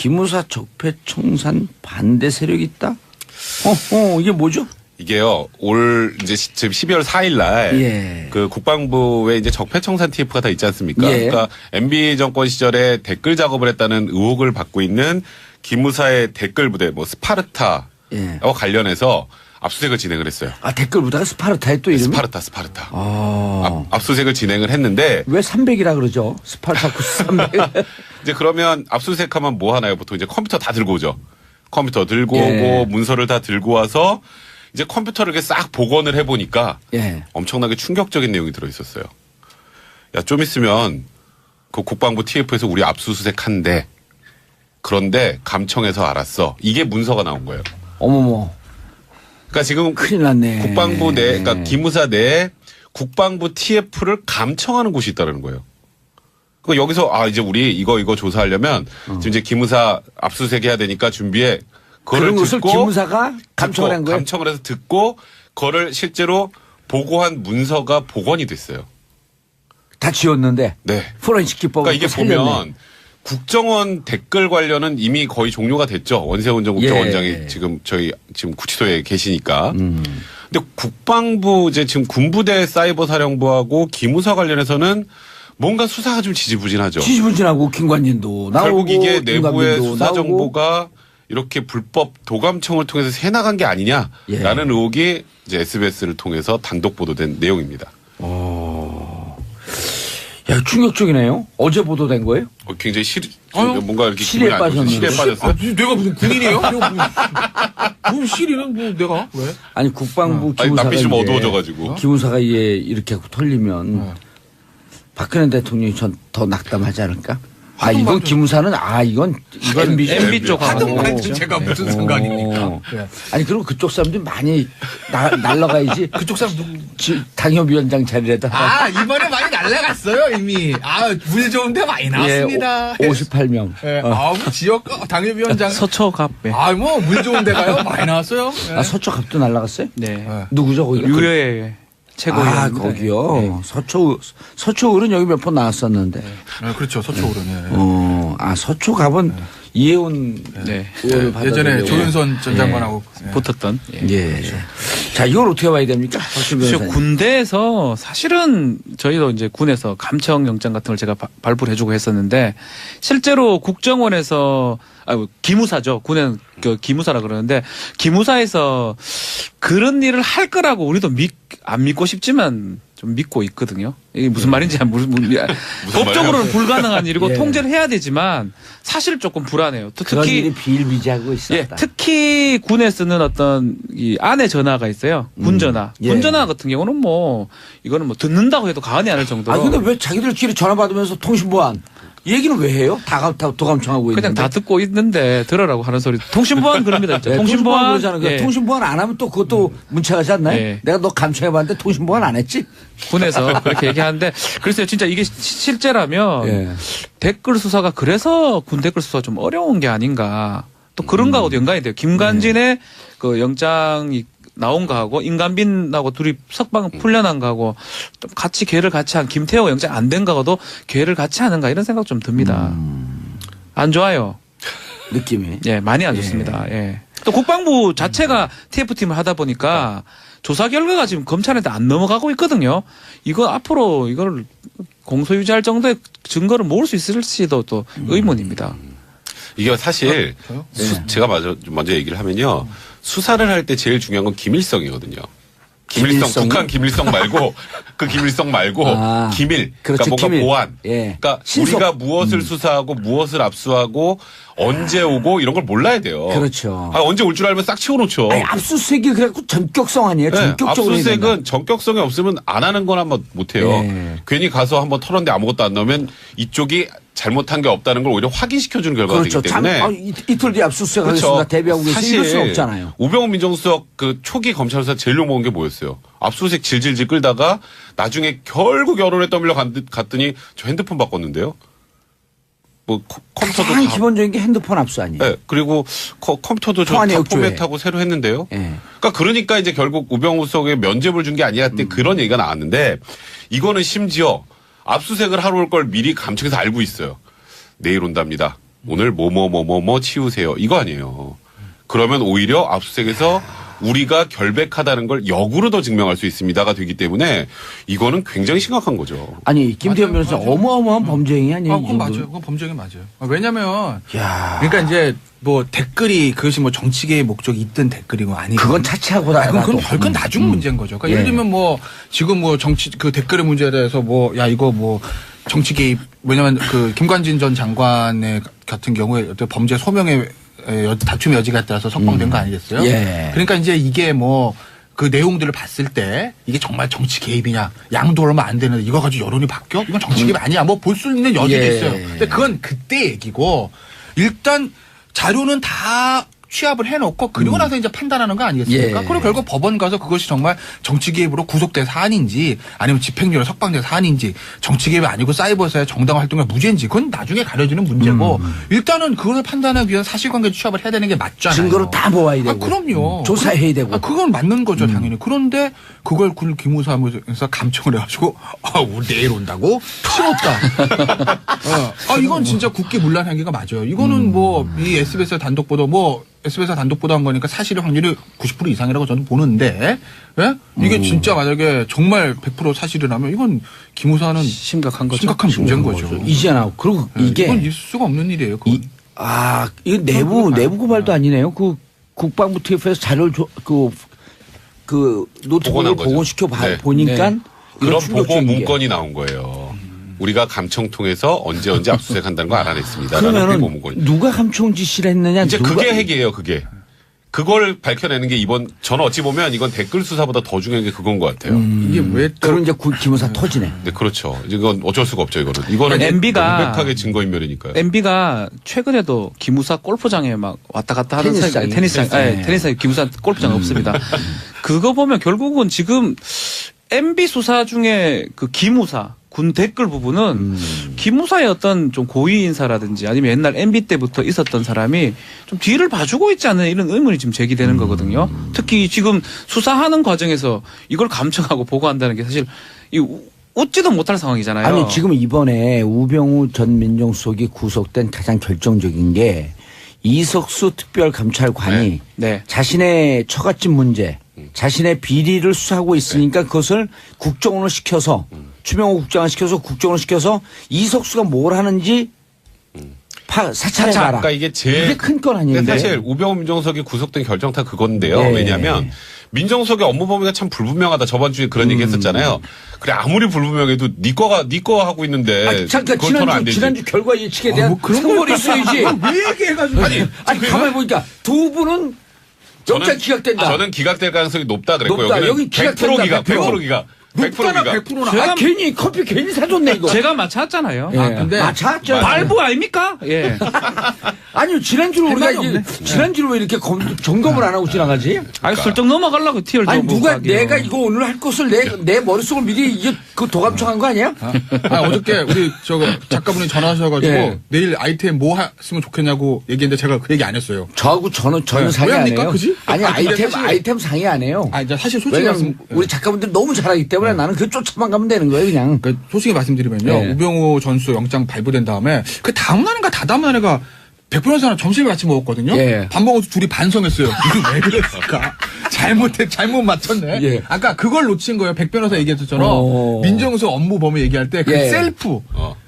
기무사 적폐청산 반대 세력이 있다? 이게 뭐죠? 이게요, 이제 지금 12월 4일 날, 예. 그 국방부에 이제 적폐청산 TF가 다 있지 않습니까? 예. 그러니까 MB 정권 시절에 댓글 작업을 했다는 의혹을 받고 있는 기무사의 댓글 부대, 스파르타와 예. 관련해서 압수수색을 진행을 했어요. 아, 댓글 보다가 스파르타의 또 이름이? 스파르타. 아. 압수수색을 진행을 했는데. 왜 300이라 그러죠? 스파르타쿠스 300. 이제 그러면 압수수색하면 뭐 하나요? 보통 이제 컴퓨터 다 들고 오죠. 컴퓨터 들고 예. 오고 문서를 다 들고 와서 이제 컴퓨터를 이렇게 싹 복원을 해보니까 예. 엄청나게 충격적인 내용이 들어있었어요. 야, 좀 있으면 그 국방부 TF에서 우리 압수수색한대. 그런데 감청에서 알았어. 이게 문서가 나온 거예요. 어머머. 그러니까 지금 큰일 났네. 국방부 내, 그러니까 기무사 내에 국방부 TF를 감청하는 곳이 있다는 거예요. 그 여기서 이제 우리 이거 조사하려면 지금 이제 기무사 압수수색 해야 되니까 준비해. 그런 것을 기무사가 감청을 한 거예요? 감청을 해서 듣고 그거를 실제로 보고한 문서가 복원이 됐어요. 다 지웠는데. 네. 포렌식 기법을 그러니까 이게 보면 국정원 댓글 관련은 이미 거의 종료가 됐죠. 원세훈 전 국정원장이 예. 지금 구치소에 계시니까. 근데 국방부 이제 지금 군부대 사이버사령부하고 기무사 관련해서는 뭔가 수사가 좀 지지부진하죠. 지지부진하고 김관진도 나오고 결국 이게 내부의 수사 나오고. 정보가 이렇게 불법 도감청을 통해서 새나간 게 아니냐라는 예. 의혹이 이제 SBS를 통해서 단독 보도된 내용입니다. 야, 충격적이네요. 어제 보도된 거예요? 굉장히 뭔가 이렇게 실에 기분이 안 좋죠. 빠졌는데. 실에 빠졌어요? 내가 무슨 군인이에요? 무슨 시리는 내가 왜? 아니, 국방부 아니, 기무사가 낯빛이 좀 이제 어두워져가지고. 기무사가 이렇게 하고 털리면 박근혜 대통령이 더 낙담하지 않을까? 이건 기무사는 이건 MB 쪽 하동만도 제가 무슨 상관입니까? 예. 아니, 그리고 그쪽 사람들이 많이 날라가야지. 그쪽 사람 누구? 당협위원장 자리라도 이번에 많이 날라갔어요 이미. 물 좋은데 많이 나왔습니다. 58명. 예. 지역 당협위원장. 서초갑. 네. 물 좋은 데가요 많이 나왔어요. 예. 서초갑도 날라갔어요? 네. 누구죠, 거기가? 유효의 최고위원. 거기요. 네. 서초을은 여기 몇 번 나왔었는데. 그렇죠. 서초울은. 서초갑은 이혜훈 네. 의원을 받아들이려고. 예전에 조윤선 전 장관하고 붙었던. 예. 자, 이걸 어떻게 봐야 됩니까? 그렇죠. 군대에서 사실은 저희도 이제 군에서 감청 영장 같은 걸 제가 발부를 해주고 했었는데 실제로 국정원에서 기무사죠. 군은 기무사라 그러는데 기무사에서 그런 일을 할 거라고 우리도 안 믿고 싶지만 좀 믿고 있거든요. 이게 무슨 말인지 법적으로는 불가능한 일이고 예. 통제를 해야 되지만 사실 조금 불안해요. 그런 일이 비일비재하고 있었다. 예, 특히 군에 쓰는 어떤 이 안에 전화가 있어요. 군전화. 예. 군전화 같은 경우는 이거는 듣는다고 해도 과언이 아닐 정도로. 근데 왜 자기들끼리 전화 받으면서 통신보안 얘기는 왜 해요? 다 도감청하고 있는데. 그냥 다 듣고 있는데 들으라고 하는 소리. 통신보안 그럽니다. 진짜. 네, 통신보안 통신보안. 그러잖아요. 통신보안 안 하면 또 그것도 문자 가지 않나요? 예. 내가 너 감청해봤는데 통신보안 안 했지? 군에서 그렇게 얘기하는데 글쎄요 진짜 이게 실제라면 예. 댓글 수사가 그래서 군 댓글 수사 좀 어려운 게 아닌가. 또 그런 거하고도 연관이 돼요. 김관진의 그 영장이 나온 거하고 임관빈하고 둘이 석방 풀려난 거하고 좀 같이 계를 같이 한 김태호 영장 안 된 거하고도 계를 같이 하는가 이런 생각 좀 듭니다. 안 좋아요. 느낌이. 예, 많이 안 좋습니다. 예. 또 국방부 자체가 TF팀을 하다 보니까 조사 결과가 지금 검찰한테 안 넘어가고 있거든요. 이거 앞으로 이걸 공소유지할 정도의 증거를 모을 수 있을지도 또 의문입니다. 이게 사실 제가 먼저 얘기를 하면요. 수사를 할 때 제일 중요한 건 기밀성이거든요. 기밀성이? 북한 기밀성 말고 그 기밀성 말고 기밀. 그렇죠, 그러니까 뭔가 기밀. 보안. 예. 그러니까 신속. 우리가 무엇을 수사하고 무엇을 압수하고 언제 오고 이런 걸 몰라야 돼요. 그렇죠. 언제 올 줄 알면 싹 치워놓죠. 압수수색이 그래갖고 전격성 아니에요? 네, 전격적으로. 해야 된다. 압수수색은 전격성이 없으면 안 하는 건 한번 못해요. 예. 괜히 가서 한번 털었는데 아무것도 안 나오면 이쪽이 잘못한 게 없다는 걸 오히려 확인시켜주는 결과가 그렇죠. 되기 때문에. 이틀 뒤에 압수수색하겠습니다. 대비하고 계세요. 이럴 수는 없잖아요. 우병우 민정수석 그 초기 검찰 수사 제일 욕먹은 게 뭐였어요? 압수수색 질질질 끌다가 나중에 결국 여론에 떠밀려 갔더니 저 핸드폰 바꿨는데요. 컴퓨터도 가장 기본적인 게 핸드폰 압수 아니에요? 네, 그리고 컴퓨터도 다 포맷하고 새로 했는데요. 네. 그러니까 이제 결국 우병우 수석에 면죄부를 준 게 아니야 때 그런 얘기가 나왔는데 이거는 심지어 압수수색을 하러 올 걸 미리 감청해서 알고 있어요. 내일 온답니다. 오늘 뭐뭐 치우세요. 이거 아니에요. 그러면 오히려 압수수색에서 우리가 결백하다는 걸 역으로 더 증명할 수 있습니다가 되기 때문에 이거는 굉장히 심각한 거죠. 아니 김태현 변호사 맞아요. 어마어마한 범죄행위 아니에요? 이 그건 정도는? 맞아요. 그건 범죄행위 맞아요. 왜냐면 야, 그러니까 이제 뭐 댓글이 그것이 뭐 정치계의 목적이 있든 댓글이고 아니고 그건 차치하고 아, 그건 나가도. 별건 나중 문제인 거죠. 그러니까 예를 예. 들면 뭐 지금 뭐 정치 그 댓글의 문제에 대해서 뭐 야 이거 뭐 정치 개입 왜냐면 그 김관진 전 장관의 같은 경우에 어떤 범죄 소명의 다툼의 여지가 있다서 석방된 거 아니겠어요? 예. 그러니까 이제 이게 뭐 그 내용들을 봤을 때 이게 정말 정치 개입이냐 양도 얼마 안 되는데 이거 가지고 여론이 바뀌어? 이건 정치 개입 아니야. 뭐 볼 수 있는 여지도 예. 있어요. 근데 그건 그때 얘기고 일단 자료는 다 취합을 해놓고 그리고 나서 이제 판단하는 거 아니겠습니까? 예. 그리고 결국 법원 가서 그것이 정말 정치 개입으로 구속된 사안인지 아니면 집행유예 석방된 사안인지 정치 개입이 아니고 사이버에서의 정당 활동의 무죄인지 그건 나중에 가려지는 문제고 일단은 그걸 판단하기 위한 사실관계 취합을 해야 되는 게 맞잖아요. 증거를 다 모아야 되고. 그럼요. 조사해야 되고. 그건 맞는 거죠, 당연히. 그런데 그걸 군 기무사무소에서 감청을 해가지고 우리 내일 온다고 치웠다. 이건 진짜 국기문란 행위가 맞아요. 이거는 뭐 이 SBS 단독 보도 뭐 SBS 단독 보도한 거니까 사실의 확률이 90% 이상이라고 저는 보는데 예? 이게 진짜 만약에 정말 100% 사실이라면 이건 기무사는 심각한 거죠. 심각한 문제인 거죠. 이제 나오고 그리고 예, 이게 이건 있을 수가 없는 일이에요. 그건. 이거 내부 고발도 아니네요. 그 국방부 TF에서 자료를 그 노트북에 복원한 거죠. 복원시켜 네. 보니까 네. 그런 보고 충격적인 게. 문건이 나온 거예요. 우리가 감청 통해서 언제 압수수색한다는 걸 알아냈습니다. 그러면은 누가 감청 지시를 했느냐? 이제 누가 그게 핵이에요, 그게. 그걸 밝혀내는 게 저는 어찌 보면 이건 댓글 수사보다 더 중요한 게 그건 것 같아요. 이게 왜 또 그런 이제 기무사 터지네. 네, 그렇죠. 이건 어쩔 수가 없죠, 이거는. 이거는 MB가 명백하게 증거인멸이니까요. MB가 최근에도 기무사 골프장에 막 왔다 갔다 하는 테니스장이. 테니스장 기무사 골프장 없습니다. 그거 보면 결국은 지금 MB 수사 중에 그 기무사 군 댓글 부분은 기무사의 어떤 좀 고위 인사라든지 아니면 옛날 MB 때부터 있었던 사람이 좀 뒤를 봐주고 있지 않는 이런 의문이 지금 제기되는 거거든요. 특히 지금 수사하는 과정에서 이걸 감청하고 보고한다는 게 사실 웃지도 못할 상황이잖아요. 아니 지금 이번에 우병우 전 민정수석이 구속된 가장 결정적인 게 이석수 특별감찰관이 네. 자신의 처갓집 문제, 자신의 비리를 수사하고 있으니까 그것을 국정원을 시켜서 추명호 국장을 시켜서 국정원을 시켜서 이석수가 뭘 하는지 사찰해봐라. 그러니까 이게 이게 큰 건 아닌데. 근데 사실 우병우 민정수석이 구속된 결정타 그건데요. 네. 왜냐하면 민정수석의 업무 범위가 참 불분명하다. 저번 주에 그런 얘기 했었잖아요. 그래 아무리 불분명해도 네 거 하고 있는데 잠깐 그걸 토론 안 되지. 지난주 결과 예측에 대한 상벌이 있어야지. 왜 얘기해가지고 아니 가만히 보니까 두 분은 영장 기각된다. 저는 기각될 가능성이 높다 그랬고 높다. 여기는 여기 기각된다, 100% 기각, 100%. 100% 기각. 높잖아 100% 기각. 100%나. 괜히 커피 괜히 사줬네 이거. 제가 맞췄잖아요. 예. 근데 맞췄죠. 발부 아닙니까? 예. 아니요 지난주로 할 우리가 말이 이제 없네. 지난주로 왜 이렇게 점검을 안 하고 지나가지? 아니 슬쩍 넘어가려고 티를 아니 좀 누가 하기로. 내가 이거 오늘 할 것을 내 머릿속을 미리 이게 그 도감청한 거 아니야? 어저께 우리 작가분이 전화하셔가지고 예. 내일 아이템 뭐 했으면 좋겠냐고 얘기했는데 제가 그 얘기 안 했어요. 저하고 저는 네. 상의 왜 안 합니까? 해요. 그지? 아니 근데 사실- 아이템 상의 안 해요. 이제 사실 솔직히 왜냐면 말씀 우리 작가분들 너무 잘하기 때문에 나는 그 쫓아만 가면 되는 거예요 그냥. 그러니까 솔직히 말씀드리면요. 네. 우병우 전수 영장 발부된 다음에 그 다음 날인가 다다음 날인가 백분원사랑 점심을 같이 먹었거든요. 예. 밥 먹어서 둘이 반성했어요. 이거 왜 그랬을까? 잘못 맞췄네. 예. 아까 그걸 놓친 거예요. 백 변호사 얘기했었잖아. 민정수석 업무 범위 얘기할 때 그 예. 셀프.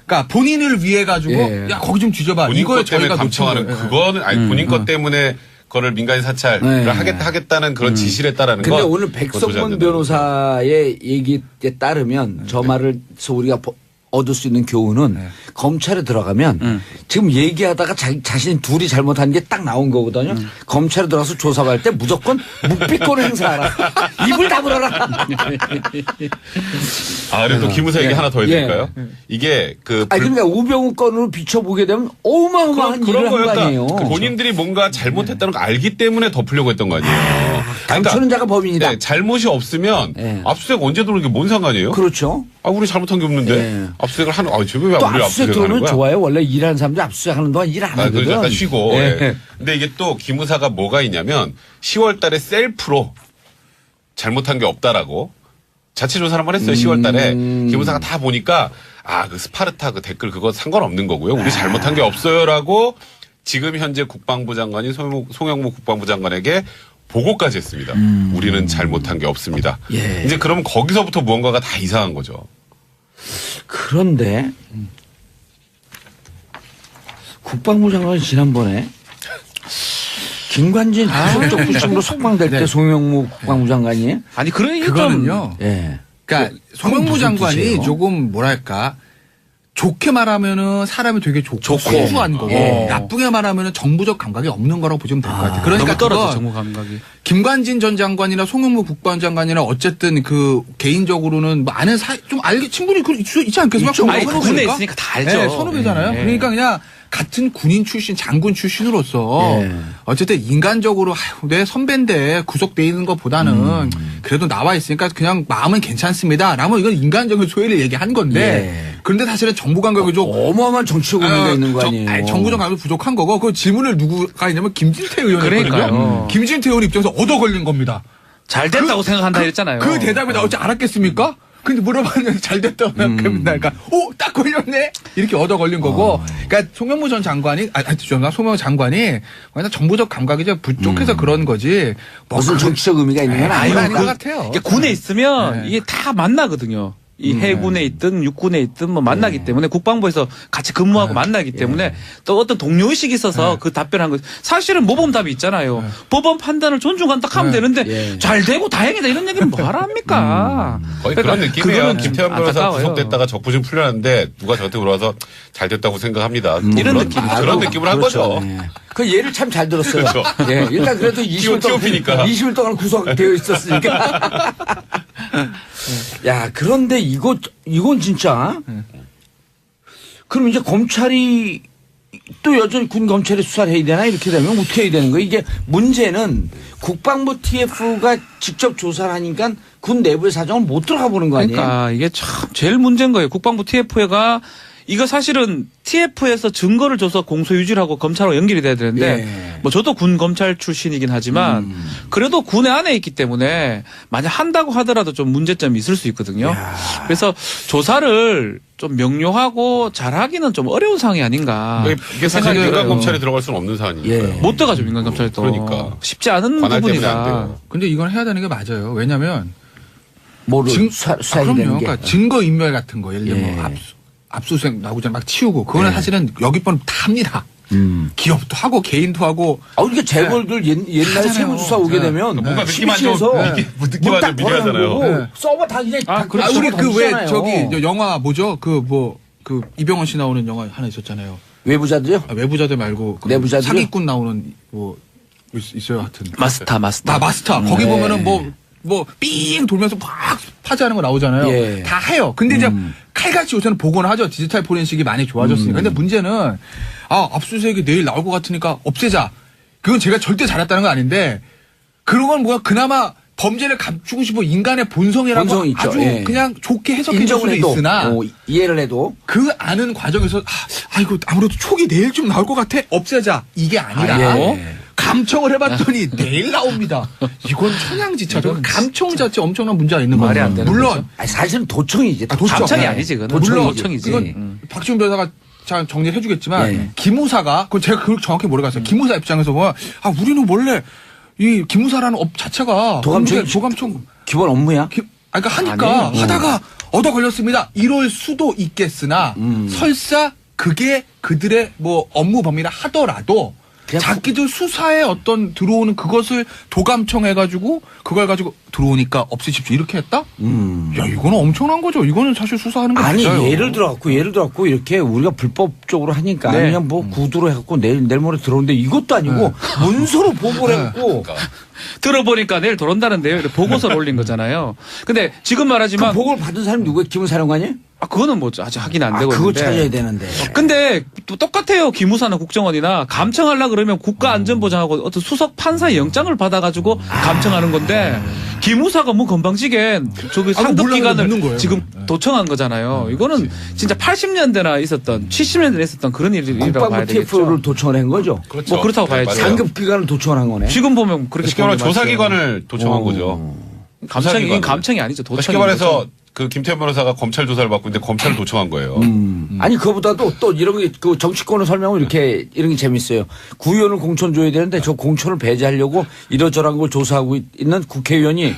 그러니까 본인을 위해 가지고 예. 야 거기 좀 뒤져봐. 본인 이거에 것 때문에 저희가 놓친 감청하는 거예요. 그거는 아니 본인 것 때문에 그거를 민간인 사찰을 네. 하겠다는 그런 지시를 했다라는 건. 근데 오늘 그거 도저히 안 백성문 된다는 변호사의 얘기에 따르면 저 말을서 우리가 얻을 수 있는 교훈은 검찰에 들어가면 지금 얘기하다가 자신이 둘이 잘못한 게 딱 나온 거거든요. 검찰에 들어가서 조사할 때 무조건 묵비권을 행사하라. 입을 다물어라. 그래도 기무사 얘기 하나 더 해야 예. 될까요? 이게 그러니까 우병우 건으로 비춰보게 되면 어마어마한 일을 한 거 아니에요. 본인들이 뭔가 잘못했다는 걸 알기 때문에 덮으려고 했던 거 아니에요. 감추는 자가 범인이다. 네, 잘못이 없으면 네. 압수수색 언제 들어오는 게 뭔 상관이에요? 그렇죠. 우리 잘못한 게 없는데 네. 압수수색을 하는 지금 왜 또 우리 압수수색 압수수색을 하는 들어오면 거야? 좋아요. 원래 일하는 사람들 압수수색 하는 동안 일 안 하거든. 그래서 약간 쉬고. 예. 예. 근데 이게 또 기무사가 뭐가 있냐면 10월 달에 셀프로 잘못한 게 없다라고 자체 조사를 한번 했어요. 10월 달에 기무사가 다 보니까 그 스파르타 그 댓글 그거 상관없는 거고요. 우리 잘못한 게 없어요라고 지금 현재 국방부 장관이 송영무 국방부 장관에게 보고까지 했습니다. 우리는 잘못한 게 없습니다. 예. 이제 그러면 거기서부터 무언가가 다 이상한 거죠. 그런데 국방부 장관이 지난번에 김관진 구속적 부심으로 석방될 때 네. 송영무 국방부 장관이 아니 그런 얘기 좀 그거는요. 예. 그러니까 그건 송영무 무슨 장관이 뜻이에요? 조금 뭐랄까 좋게 말하면은 사람이 되게 좋고 좋고. 순수한 거고 예. 나쁘게 말하면은 정부적 감각이 없는 거라고 보시면 될 것 같아요. 그러니까 너무 떨어져 그거 정부 감각이. 김관진 전 장관이나 송영무 국방부 장관이나 어쨌든 그 개인적으로는 뭐 아는 좀 알게 친분이 있지 않겠습니까? 아니 선후배니까? 군에 있으니까 다 알죠. 네, 선후배잖아요. 예. 그러니까 그냥 같은 군인 출신, 장군 출신으로서 예. 어쨌든 인간적으로 내 선배인데 구속돼 있는 것보다는 그래도 나와 있으니까 그냥 마음은 괜찮습니다. 라면 이건 인간적인 소외를 얘기한 건데 예. 그런데 사실은 정부 감각이 좀 어마어마한 정치적 의미가 있는 거 아니에요. 정부적 감각이 부족한 거고 그 질문을 누구가 했냐면 김진태 의원이거든요. 그러니까요. 김진태 의원 입장에서 얻어 걸린 겁니다. 잘 됐다고 생각한다 이랬잖아요. 그 대답이 나올지 알았겠습니까? 근데 물어봤는데 잘 됐다고 생각합니다. 그러니까, 딱 걸렸네? 이렇게 얻어 걸린 거고. 그러니까 송영무 전 장관이, 죄송합니다. 송영무 장관이 그냥 정부적 감각이 이제 부족해서 그런 거지. 뭐 무슨 정치적 의미가 있는 건 아닌 아니고 것 같아요. 이게 군에 있으면 네. 이게 다 만나거든요. 이 해군에 있든 육군에 있든 뭐 만나기 때문에 국방부에서 같이 근무하고 만나기 때문에 또 어떤 동료의식이 있어서 그 답변한 거 사실은 모범답이 있잖아요. 법원 판단을 존중한다 하면 되는데 예. 잘 되고 다행이다 이런 얘기는 뭐하러 합니까? 거의 그런 느낌이에요. 그거는 김태현 변호사 안타까워요. 구속됐다가 적부심 풀렸는데 누가 저한테 물어와서 잘 됐다고 생각합니다. 이런 그런 느낌. 그런 느낌을 한 거죠. 예. 그 예를 참 잘 들었어요. 그렇죠. 예. 일단 그래도 20일 동안, TOP니까. 20일 동안 구속되어 있었으니까. 야, 그런데 이건 진짜. 그럼 이제 검찰이 또 여전히 군 검찰이 수사를 해야 되나 이렇게 되면 어떻게 해야 되는 거예요? 이게 문제는 국방부 TF가 직접 조사를 하니까 군 내부의 사정을 못 들어가 보는 거 아니에요? 그러니까 이게 참 제일 문제인 거예요. 국방부 TF가 이거 사실은 TF에서 증거를 줘서 공소 유지를 하고 검찰로 연결이 돼야 되는데 예. 뭐 저도 군 검찰 출신이긴 하지만 그래도 군의 안에 있기 때문에 만약 한다고 하더라도 좀 문제점이 있을 수 있거든요. 그래서 조사를 좀 명료하고 잘하기는 좀 어려운 상황이 아닌가. 이게 사실 생각이 민간 들어요. 검찰이 들어갈 수는 없는 사안이니까요. 예. 못 들어가죠 민간 검찰도. 그러니까. 쉽지 않은 관할 때문에 안 부분이다. 돼요. 근데 이건 해야 되는 게 맞아요. 왜냐면 뭐를 증- 수사해야 그럼요. 되는 게. 그러니까 증거 인멸 같은 거 예를 들면 예. 뭐 압수수색 나오자 막 치우고 그거는 사실은 여기번 다 합니다. 기업도 하고 개인도 하고 그러니까 재벌들 옛날에 하잖아요. 세무조사 오게 네. 되면 뭔가 느낌만 좀 느낌만 좀 미묘하잖아요. 서버 다 그냥 다 아, 우리 그 왜 던지잖아요. 저기 저 영화 뭐죠? 그 이병헌 씨 나오는 영화 하나 있었잖아요. 외부자들요? 외부자들 말고 그 내부자들이요? 사기꾼 나오는 뭐 있어요, 하여튼. 마스터. 마스터. 거기 네. 보면은 삥 돌면서 막 파지하는 거 나오잖아요. 예. 다 해요. 근데 이제 칼같이 요새는 복원을 하죠. 디지털 포렌식이 많이 좋아졌으니까. 근데 문제는 압수수색이 내일 나올 것 같으니까 없애자. 그건 제가 절대 잘했다는 건 아닌데 그런 건 뭐야 그나마 범죄를 감추고 싶어 인간의 본성이라고 본성이 있죠. 아주 예. 그냥 좋게 해석해 줄 인정을 수도 해도 있으나 이해를 해도 그 아는 과정에서 이거 아무래도 촉이 내일쯤 나올 것 같아 없애자 이게 아니라 예. 감청을 해봤더니 내일 나옵니다. 이건 천양지차죠. 감청 자체 엄청난 문제가 있는 거예요. 말이 안 되는 물론 아니, 사실은 도청이지. 도청. 감청이 네. 아니지 그거는. 물론 도청이지. 이건 박지훈 변호사가 잘 정리해 주겠지만 예. 기무사가 그건 제가 그걸 정확히 모르겠어요. 기무사 입장에서 보면 우리는 원래 이 기무사라는 업 자체가 도감청이- 도감청 기본 업무야. 그러니까 하니까 아니에요. 하다가 얻어 걸렸습니다. 이럴 수도 있겠으나 설사 그게 그들의 뭐 업무 범위라 하더라도 그냥 자기들 수사에 어떤 들어오는 그것을 도감청해가지고 그걸 가지고 들어오니까 없애십시오 이렇게 했다? 야 이거는 엄청난 거죠. 이거는 사실 수사하는 거 아니 맞아요. 예를 들어갖고 이렇게 우리가 불법적으로 하니까 네. 그냥 뭐 구두로 해갖고 내일 모레 들어오는데 이것도 아니고 문서로 보고를 해갖고 들어보니까 내일 들어온다는데요. 이렇게 보고서를 올린 거잖아요. 근데 지금 그 말하지만 보고를 받은 사람이 누구야? 기무사령관이? 그거는 뭐 아직 확인 안 되고 그거 있는데. 찾아야 되는데. 근데 또 똑같아요. 기무사나 국정원이나 감청하려 그러면 국가안전보장하고 어떤 수석 판사의 영장을 받아가지고 감청하는 건데 기무사가 뭐 건방지게 저기 상급 물량을 기관을 묻는 거예요. 지금 도청한 거잖아요. 이거는 진짜 80년대나 있었던 70년대에 있었던 그런 일이라고 국방부 봐야 TF를 되겠죠. 도청을 한 거죠. 그렇죠. 뭐 그렇다고 봐야죠. 맞아요. 상급 기관을 도청을 한 거네. 지금 보면 그렇게 쉽게 말하면 보는 게 맞죠. 조사기관을 도청한 거죠. 감청이 조사기관을. 감청이 아니죠. 쉽게 도청이 말해서 그 김태현 변호사가 검찰 조사를 받고 있는데 검찰을 도청한 거예요. 아니 그거보다도 또 이런 게 그 정치권을 설명하면 이렇게 이런 게 재밌어요. 구의원을 공천 줘야 되는데 저 공천을 배제하려고 이러저러한 걸 조사하고 있는 국회의원이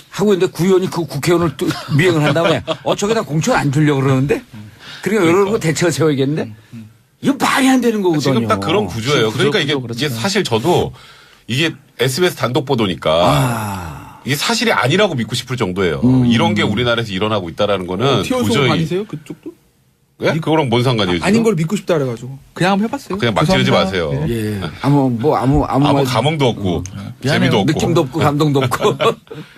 하고 있는데 구의원이 그 국회의원을 또 미행을 한 다음에 저기다 공천 안 주려고 그러는데 그러니까 이런 거 대책을 세워야겠는데 이거 말이 안 되는 거거든요. 지금 딱 그런 구조예요. 그러니까 이게 사실 저도 이게 SBS 단독 보도니까 이게 사실이 아니라고 믿고 싶을 정도예요. 이런 게 우리나라에서 일어나고 있다라는 거는 튀어서 도저히 다니세요 그쪽도? 예? 그거랑 뭔 상관이에요? 지금? 아닌 걸 믿고 싶다 그래가지고 그냥 한번 해봤어요. 그냥 막 지르지 죄송합니다. 마세요. 예. 예. 아무 말- 감흥도 없고 재미도 없고 느낌도 없고 감동도 없고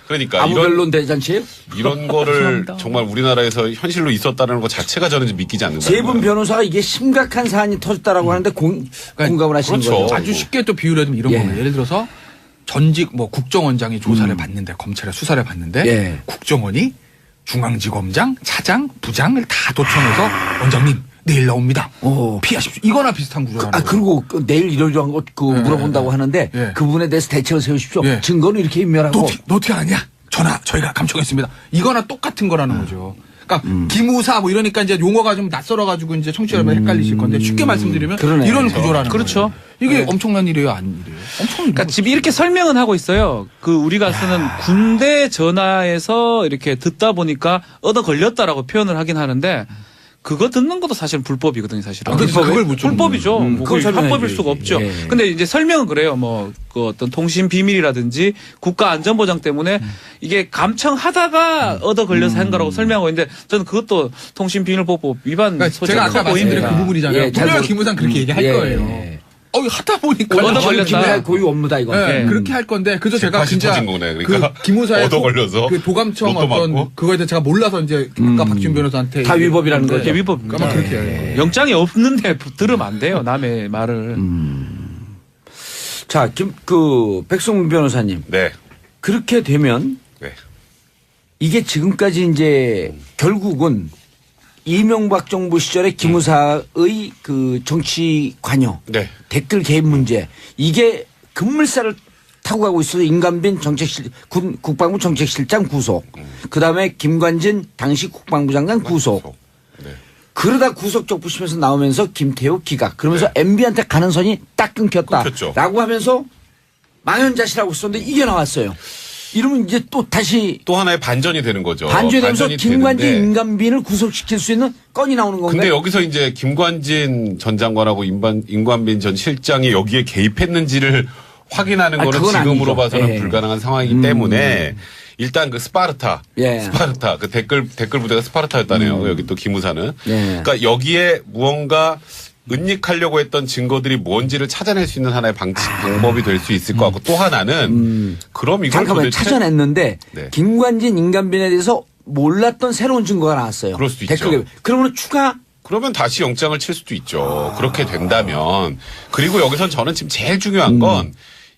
그러니까 아무 별론 대잔치예요? 이런 거를 정말 우리나라에서 현실로 있었다는 것 자체가 저는 좀 믿기지 않는다. 세분 변호사가 이게 심각한 사안이 터졌다라고 하는데 공감을 하시는 그렇죠. 거죠. 아주 쉽게 또 비유를 해주면 이런 예. 겁니다. 예를 들어서 전직 뭐 국정원장이 조사를 받는데 검찰에 수사를 받는데 예. 국정원이 중앙지검장, 차장, 부장을 다 도청해서 원장님 내일 나옵니다. 피하십시오. 이거나 비슷한 구조라는 거예요. 그리고 내일 이러저러한 거 물어본다고 하는데 예. 그 부분에 대해서 대책을 세우십시오. 예. 증거는 이렇게 인멸하고. 너 어떻게 아냐? 전화 저희가 감청했습니다. 이거나 똑같은 거라는 거죠. 그러니까 기무사 뭐 이러니까 이제 용어가 좀 낯설어가지고 이제 청취자 여러분 헷갈리실 건데 쉽게 말씀드리면 그러네. 이런 구조라는 그렇죠. 거예요. 이게 엄청난 일이에요, 아닌 일이에요? 엄청난 그러니까 일이에요. 지금 이렇게 설명은 하고 있어요. 그 우리가 쓰는 군대 전화에서 이렇게 듣다 보니까 얻어 걸렸다라고 표현을 하긴 하는데 그거 듣는 것도 사실 불법이거든요, 사실은. 그래서 그걸 못 줬는데. 불법이죠. 뭐 그걸 그게 합법일 설명해야지. 수가 없죠. 예. 근데 이제 설명은 그래요. 뭐 그 어떤 통신 비밀이라든지 국가 안전 보장 때문에 이게 감청하다가 얻어 걸려서 한 거라고 설명하고 있는데 저는 그것도 통신 비밀보호법 위반 그러니까 소지가 제가 아까 커 말씀드린 보입니다. 그 부분이잖아요. 예, 잘 분명히 보- 김무상 그렇게 얘기할 예. 거예요. 하다 보니까 얻어 걸렸다. 김무사의 고유 업무다 이거. 네, 그렇게 할 건데 그래서 제가 180 진짜 터진 거네. 그러니까 그 기무사의 얻어 걸려서 그 도감청 로또 어떤 맞고. 그거에 대해 제가 몰라서 이제 아까 박지훈 변호사한테 다 위법이라는 얘기했는데 거죠. 위법입니다. 아마 그렇게 해야 돼요. 영장이 없는데 들으면 안 돼요. 남의 말을. 자, 백승문 변호사님. 네. 그렇게 되면 네. 이게 지금까지 이제 결국은 이명박 정부 시절에 기무사의 그 정치 관여, 네. 댓글 개입 문제 이게 급물살을 타고 가고 있어서 임관빈 국방부 정책실장 구속, 그다음에 김관진 당시 국방부 장관 구속. 네. 그러다 구속적 부심에서 나오면서 김태호 기각. 그러면서 MB한테 가는 선이 딱 끊겼죠. 끊겼다라고 하면서 망연자실하고 있었는데 이게 나왔어요. 이러면 이제 또 다시 또 하나의 반전이 되는 거죠. 반전되면서 반전이 김관진 되는데 임관빈을 구속시킬 수 있는 건이 나오는 건가요? 근데 여기서 이제 김관진 전 장관하고 임관빈 전 실장이 여기에 개입했는지를 확인하는 거는 그건 지금으로 아니죠. 봐서는 예. 불가능한 상황이기 때문에 일단 그 스파르타 그 댓글 부대가 스파르타였다네요. 여기 또 기무사는. 예. 그러니까 여기에 무언가 은닉하려고 했던 증거들이 뭔지를 찾아낼 수 있는 하나의 방법이 될 수 있을 것 같고 또 하나는 그럼 이걸 잠깐만 도대체 찾아냈는데 네. 김관진 임관빈에 대해서 몰랐던 새로운 증거가 나왔어요. 그럴 수도 댓글 있죠. 개입. 그러면 추가 그러면 다시 영장을 칠 수도 있죠. 그렇게 된다면. 그리고 여기선 저는 지금 제일 중요한 건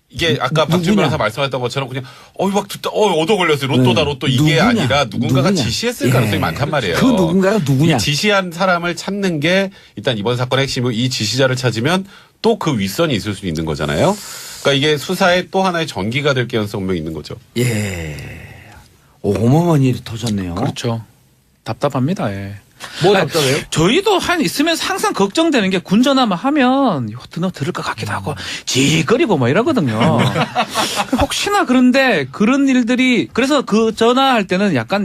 이게 아까 박지훈 누구냐? 변호사 말씀하셨던 것처럼 그냥 막 듣다 얻어 걸렸어요. 로또다 로또 이게 누구냐? 아니라 누군가가 누구냐? 지시했을 예. 가능성이 많단 말이에요. 그 누군가가 누구냐? 이 지시한 사람을 찾는 게 일단 이번 사건의 핵심이고 이 지시자를 찾으면 또 그 윗선이 있을 수 있는 거잖아요. 그러니까 이게 수사의 또 하나의 전기가 될 가능성이 분명히 있는 거죠. 예. 어마어마한 일이 터졌네요. 그렇죠. 답답합니다. 예. 뭐 답답해요? 저희도 한 있으면서 항상 걱정되는 게 군전화만 하면 이거 들을 것 같기도 하고 지거리고 뭐 이러거든요. 혹시나 그런데 그런 일들이 그래서 그 전화할 때는 약간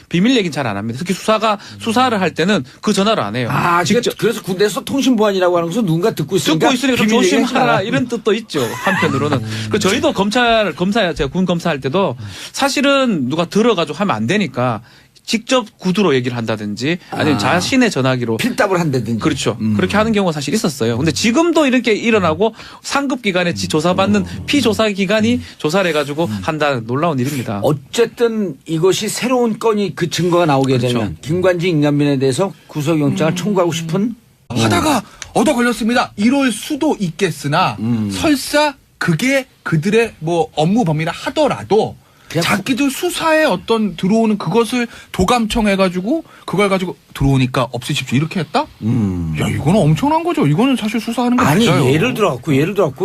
비밀 얘기는 잘 안 합니다. 특히 수사를 할 때는 그 전화를 안 해요. 직접 그래서 군대에서 통신보안이라고 하는 것은 누군가 듣고 있으니까 듣고 있으니까 좀 비밀 얘기하지 조심하라 마라. 이런 뜻도 있죠. 한편으로는. 그 저희도 제가 군 검사할 때도 사실은 누가 들어가지고 하면 안 되니까 직접 구두로 얘기를 한다든지 아니면 자신의 전화기로 필답을 한다든지. 그렇죠. 그렇게 하는 경우가 사실 있었어요. 근데 지금도 이렇게 일어나고 상급 기관에 조사받는 피조사 기관이 조사를 해가지고 한다는 놀라운 일입니다. 어쨌든 이것이 새로운 건이 그 증거가 나오게 그렇죠. 되면 김관진 임관빈에 대해서 구속영장을 청구하고 싶은 하다가 얻어 걸렸습니다. 이럴 수도 있겠으나 설사 그게 그들의 뭐 업무 범위라 하더라도 그냥 자기들 수사에 어떤 들어오는 그것을 도감청해가지고 그걸 가지고 들어오니까 없애십시오 이렇게 했다? 야 이거는 엄청난 거죠. 이거는 사실 수사하는 게 아니 맞아요. 예를 들어갖고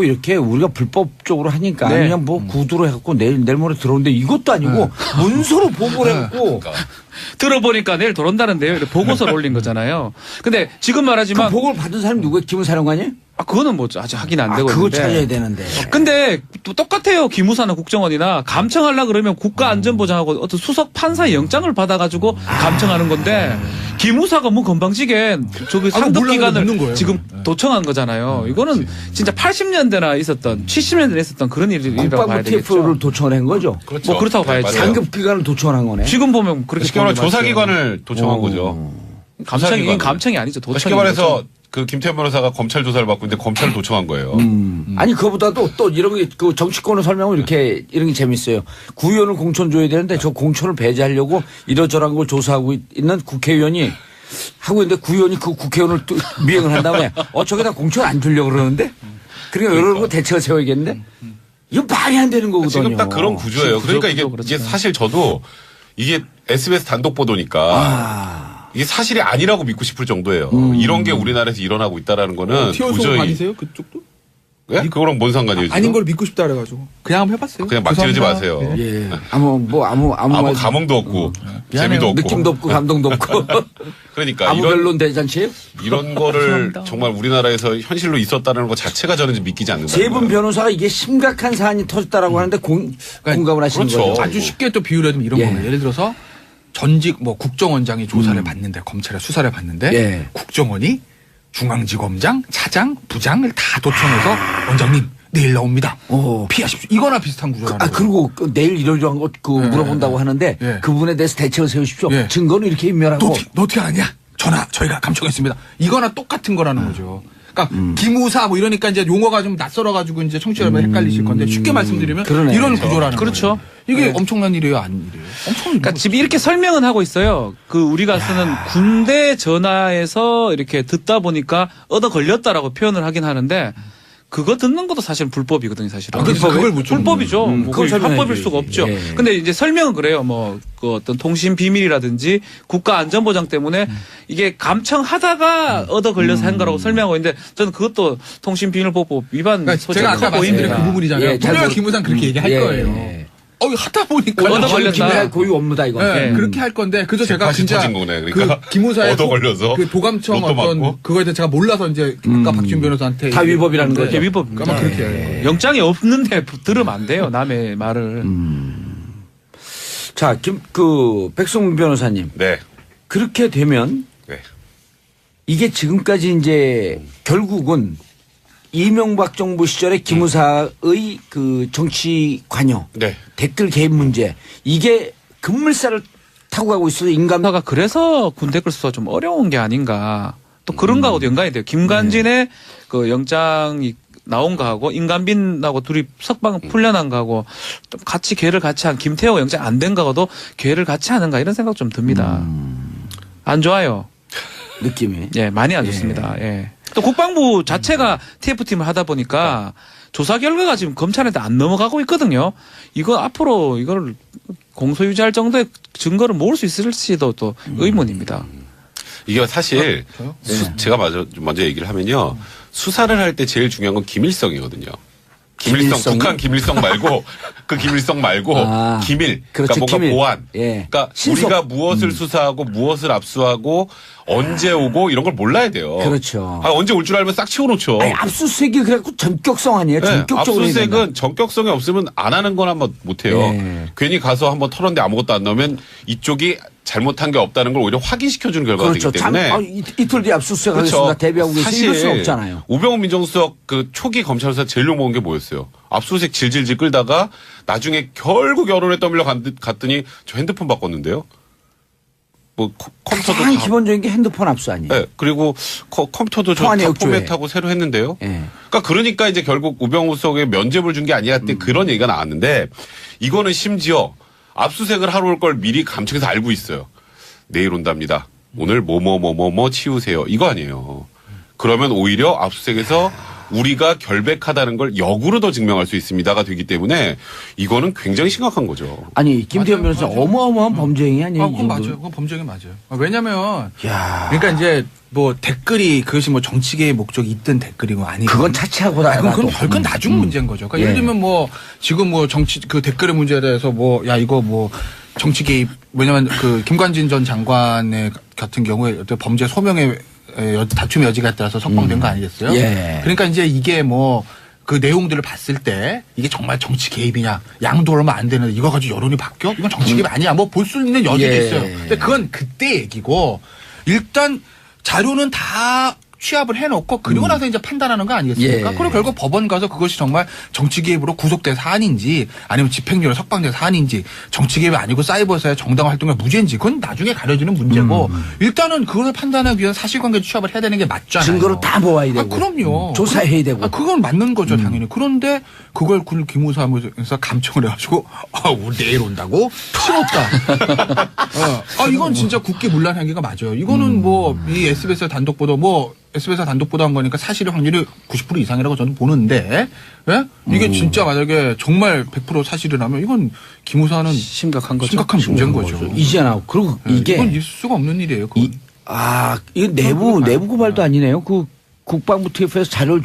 이렇게 우리가 불법적으로 하니까 네. 그냥 뭐 구두로 해갖고 내일 모레 들어오는데 이것도 아니고 문서로 보고를 해갖고 들어보니까 내일 들어온다는데요. 이렇게 보고서를 올린 거잖아요. 근데 지금 그 말하지만 보고를 받은 사람이 누구예요? 기무사령관이에요? 그거는 뭐 아직 확인 안 되고 그거 있는데. 찾아야 되는데. 근데 또 똑같아요. 기무사나 국정원이나 감청하려 그러면 국가안전보장하고 어떤 수석 판사의 영장을 받아가지고 감청하는 건데 기무사가 뭐 건방지게 저기 상급 몰라요. 묻는 기관을 거예요. 지금 도청한 거잖아요. 이거는 진짜 80년대나 있었던 70년대에 있었던 그런 일이라고 봐야 국방부 되겠죠. TF를 도청을 한 거죠. 그렇죠. 뭐 그렇다고 봐야죠. 맞아요. 상급 기관을 도청을 한 거네. 지금 보면 그렇게 쉽게 말해 보는 게 맞죠. 조사기관을 도청한 거죠. 감청이 조사기관을. 감청이 아니죠. 도청이 쉽게 말해서 그 김태현 변호사가 검찰 조사를 받고 있는데 검찰을 도청한 거예요. 아니 그보다도 또 이런 게 그 정치권을 설명하면 이렇게 이런 게 재밌어요. 구의원을 공천 줘야 되는데 저 공천을 배제하려고 이러저러한 걸 조사하고 있는 국회의원이 하고 있는데 구의원이 그 국회의원을 또 미행을 한 다음에 저기다 공천 안 주려고 그러는데 그러니까 이런 거 대책을 세워야겠는데 이거 말이 안 되는 거거든요. 지금 딱 그런 구조예요. 그러니까 이게 그렇죠. 사실 저도 이게 SBS 단독 보도니까 이게 사실이 아니라고 믿고 싶을 정도예요. 이런 게 우리나라에서 일어나고 있다라는 거는 티어송 도저히 아니세요? 그쪽도? 예? 그거랑 뭔 상관이에요? 지금? 아닌 걸 믿고 싶다 그래가지고 그냥 한번 해봤어요. 그냥 막 지르지 죄송합니다. 마세요. 네. 예. 아무 아무 감흥도 없고 재미도 없고 느낌도 없고 감동도 없고 그러니까 아무 이런 변론 대잔치예요? 이런 거를 정말 우리나라에서 현실로 있었다는 것 자체가 저는 믿기지 않는다. 세 분 변호사가 이게 심각한 사안이 터졌다라고 하는데 공감을 하시는 그렇죠. 거죠. 아주 쉽게 또 비유를 해주면 이런 예. 겁니다. 예를 들어서 전직 뭐 국정원장이 조사를 받는데 검찰에 수사를 받는데 예. 국정원이 중앙지검장, 차장, 부장을 다 도청해서 원장님 내일 나옵니다. 오. 피하십시오. 이거나 비슷한 구조라는 거예요. 그리고 내일 이러저러한 것 물어본다고 하는데 예. 그분에 대해서 대책을 세우십시오. 예. 증거는 이렇게 인멸하고. 너 어떻게 아냐? 저희가 감청했습니다. 이거나 똑같은 거라는 거죠. 그러니까 기무사 뭐 이러니까 이제 용어가 좀 낯설어가지고 이제 청취자 여러분 헷갈리실 건데 쉽게 말씀드리면 그러네. 이런 구조라는 그렇죠. 거예요. 이게 네. 엄청난 일이에요, 아닌 일이에요? 엄청난 그러니까 일이죠. 지금 이렇게 설명은 하고 있어요. 그 우리가 쓰는 군대 전화에서 이렇게 듣다 보니까 얻어 걸렸다라고 표현을 하긴 하는데 그거 듣는 것도 사실 불법이거든요, 사실은. 그래서 그걸 못 좀- 불법이죠. 뭐 그걸 그게 설명해 합법일 줘야지. 수가 없죠. 예. 근데 이제 설명은 그래요. 뭐 그 어떤 통신 비밀이라든지 국가 안전 보장 때문에 이게 감청하다가 얻어 걸려서 한 거라고 설명하고 있는데 저는 그것도 통신 비밀보호법 위반 그러니까 소지가 제가 아까 커 말씀드린 보입니다. 그 부분이잖아요. 예, 잘 분명히 모르- 기무상 그렇게 얘기할 예, 거예요. 예. 하다 보니까 얻어 걸렸다. 김해할 고유 업무다 이거. 네, 예. 그렇게 할 건데 그저 제가 180 진짜 터진 거네. 그러니까 그 기무사의 얻어 걸려서 그 도감청 로또 어떤 맞고. 그거에 대해 제가 몰라서 이제 아까 박지훈 변호사한테 다 위법이라는 얘기했는데 거죠. 이게 위법입니다. 아마 그렇게 해요. 영장이 없는데 들으면 안 돼요. 남의 말을. 자, 백승문 변호사님. 네. 그렇게 되면 네. 이게 지금까지 이제 결국은 이명박 정부 시절의 기무사의 그 정치 관여, 네. 댓글 개입 문제 이게 급물살을 타고 가고 있어서 인간 가 그래서 군 댓글 수사 좀 어려운 게 아닌가. 또 그런 거하고도 연관이 돼요. 김관진의 그 영장이 나온 거하고 임관빈하고 둘이 석방 풀려난 거하고 좀 같이 계를 같이 한 김태호 영장 안 된 거하고도 계를 같이 하는가 이런 생각 좀 듭니다. 안 좋아요. 느낌이. 예, 많이 안 좋습니다. 예. 또 국방부 자체가 TF팀을 하다 보니까 조사 결과가 지금 검찰한테 안 넘어가고 있거든요. 이거 앞으로 이걸 공소유지할 정도의 증거를 모을 수 있을지도 또 의문입니다. 이게 사실 저요? 제가 먼저 얘기를 하면요. 수사를 할 때 제일 중요한 건 기밀성이거든요. 기밀성이? 북한 기밀성 말고 그 기밀성 말고 아, 기밀. 그렇죠, 그러니까 뭔가 기밀. 보안. 예. 그러니까 신속. 우리가 무엇을 수사하고 무엇을 압수하고 언제 오고 이런 걸 몰라야 돼요. 그렇죠. 언제 올 줄 알면 싹 치워놓죠. 아니, 압수수색이 그래갖고 전격성 아니에요? 네, 전격적으로 해야 된다. 압수수색은 전격성이 없으면 안 하는 건 한번 못해요. 네. 괜히 가서 한번 털었는데 아무것도 안 나오면 이쪽이 잘못한 게 없다는 걸 오히려 확인시켜주는 결과가 그렇죠. 되기 때문에. 이틀 뒤에 압수수색 하겠습니다. 대비하고 계시 이럴 수는 없잖아요. 우병우 민정수석 그 초기 검찰 수사 제일 욕먹은 게 뭐였어요? 압수수색 질질질 끌다가 나중에 결국 여론에 떠밀려 갔더니 저 핸드폰 바꿨는데요. 뭐 컴퓨터도 가장 다. 기본적인 게 핸드폰 압수 아니에요? 네, 그리고 컴퓨터도 저 통화 다 내역 조회. 포맷하고 새로 했는데요. 예. 그러니까 이제 결국 우병우 수석에 면죄부를 준 게 아니야 때 그런 얘기가 나왔는데 이거는 심지어 압수수색을 하러 올 걸 미리 감청해서 알고 있어요. 내일 온답니다. 오늘 뭐뭐 치우세요. 이거 아니에요. 그러면 오히려 압수수색에서 우리가 결백하다는 걸 역으로 더 증명할 수 있습니다가 되기 때문에 이거는 굉장히 심각한 거죠. 아니 김태현 맞아요, 변호사 맞아요. 어마어마한 범죄행위 아니에요? 그건 맞아요. 그건 범죄가 맞아요. 왜냐면 야, 그러니까 이제 뭐 댓글이 그것이 뭐 정치계의 목적이 있든 댓글이고 아니고 그건 차치하고 그건 나가도 별건 나중 문제인 거죠. 그러니까 예. 예를 들면 뭐 지금 뭐 정치 그 댓글의 문제에 대해서 뭐 야 이거 뭐 정치 개입, 왜냐면 그 김관진 전 장관의 같은 경우에 어떤 범죄 소명의 다툼의 여지가 따라서 석방된 거 아니겠어요? 예. 그러니까 이제 이게 뭐 그 내용들을 봤을 때 이게 정말 정치 개입이냐, 양도 얼마 안 되는데 이거 가지고 여론이 바뀌어? 이건 정치 개입 아니야. 뭐 볼 수 있는 여지도 예. 있어요. 근데 그건 그때 얘기고 일단 자료는 다 취합을 해놓고 그리고 나서 이제 판단하는 거 아니겠습니까? 예. 그리고 결국 법원 가서 그것이 정말 정치 개입으로 구속된 사안인지 아니면 집행유예 석방된 사안인지 정치 개입이 아니고 사이버에서의 정당 활동의 무죄인지 그건 나중에 가려지는 문제고 일단은 그걸 판단하기 위한 사실관계 취합을 해야 되는 게 맞잖아요. 증거를 다 모아야 되고. 그럼요. 조사해야 되고. 그건 맞는 거죠, 당연히. 그런데 그걸 군 기무사무소에서 감청을 해가지고 우리 내일 온다고 틀었다. 이건 진짜 국기문란 행위가 맞아요. 이거는 뭐 이 SBS 단독 보도 SBS 단독 보도한 거니까 사실의 확률이 90% 이상이라고 저는 보는데, 예? 이게 진짜 만약에 정말 100% 사실이라면 이건 기무사는 심각한 거죠. 심각한 문제인 거죠. 이제 나오고. 그리고 예, 이게. 이건 있을 수가 없는 일이에요. 그건. 이거 내부 고발도 아니네요. 그 국방부 TF에서 자료를